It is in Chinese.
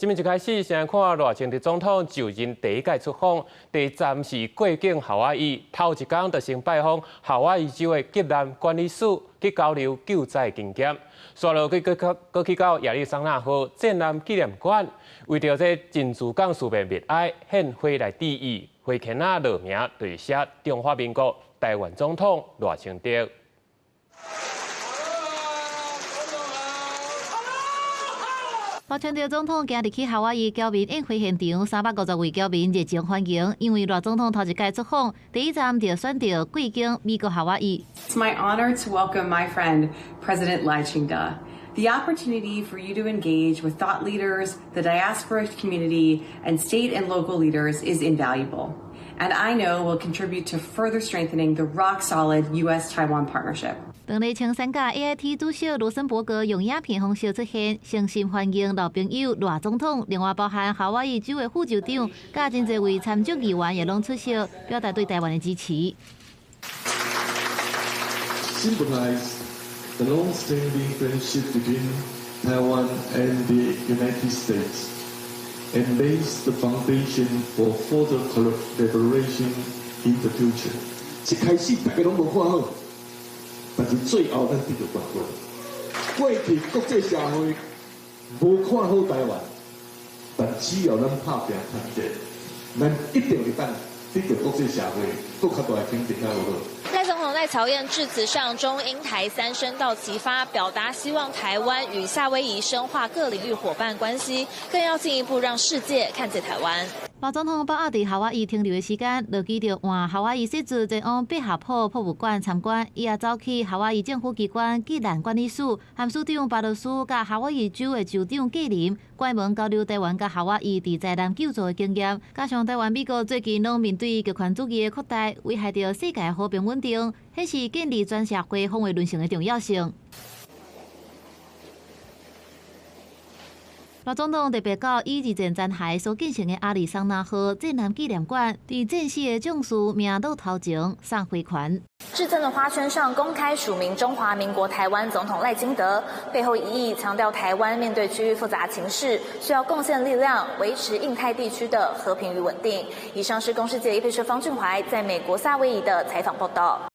今日一开始，先看赖清德总统就任第一届出访，第一站是过境夏威夷，头一天就先拜访夏威夷州的吉兰管理署，去交流救灾经验。刷落去去到亚利桑那州战南纪念馆，为着这真珠港事变默哀，献花来致意，花圈仔落名对写中华民国台湾总统赖清德。 赖清德总统今日去夏威夷侨民宴会现场，350位侨民热情欢迎。因为赖总统头一届出访，第一站就选择过境美国夏威夷。It's my honor to welcome my friend President Lai Ching-te. The opportunity for you to engage with thought leaders, the diaspora community, and state and local leaders is invaluable, and I know will contribute to further strengthening the rock-solid U.S.-Taiwan partnership. 当日请参加 AIT 主席罗森伯格用影片方式出现，诚心欢迎老朋友赖总统，另外包含夏威夷州的副州长，加真侪位参众议员也拢出席，表达对台湾的支持。Symbolize the long-standing friendship between Taiwan and the United States, and lays the foundation for further collaboration in the future. 一开始大家拢无看好。 但是最后，咱得到结果。过去国际社会无看好台湾，但只要咱拍拼团结，咱一定会当得到国际社会更较大的肯定，较好。赖总统在曹燕致辞上，中英台3声道齐发，表达希望台湾与夏威夷深化各领域伙伴关系，更要进一步让世界看见台湾。 赖总统把握伫夏威夷停留的时间，落机着换夏威夷时阵前往八合堡博物馆参观，伊也走去夏威夷政府机关吉兰管理署，和署长巴罗斯甲夏威夷州的州长纪林关门交流台湾甲夏威夷伫灾难救助的经验，加上台湾美国最近拢面对极权主义的扩大，危害着世界和平稳定，迄是建立全社会防卫论性的重要性。 赖总统特别到以日前残骸所建成的亚利桑那州战南纪念馆，对战死的将士鸣倒头前送花环。致赠的花圈上公开署名中华民国台湾总统赖清德，背后意义强调台湾面对区域复杂情势，需要贡献力量，维持印太地区的和平与稳定。以上是公视记者叶佩诗、方俊怀在美国夏威夷的采访报道。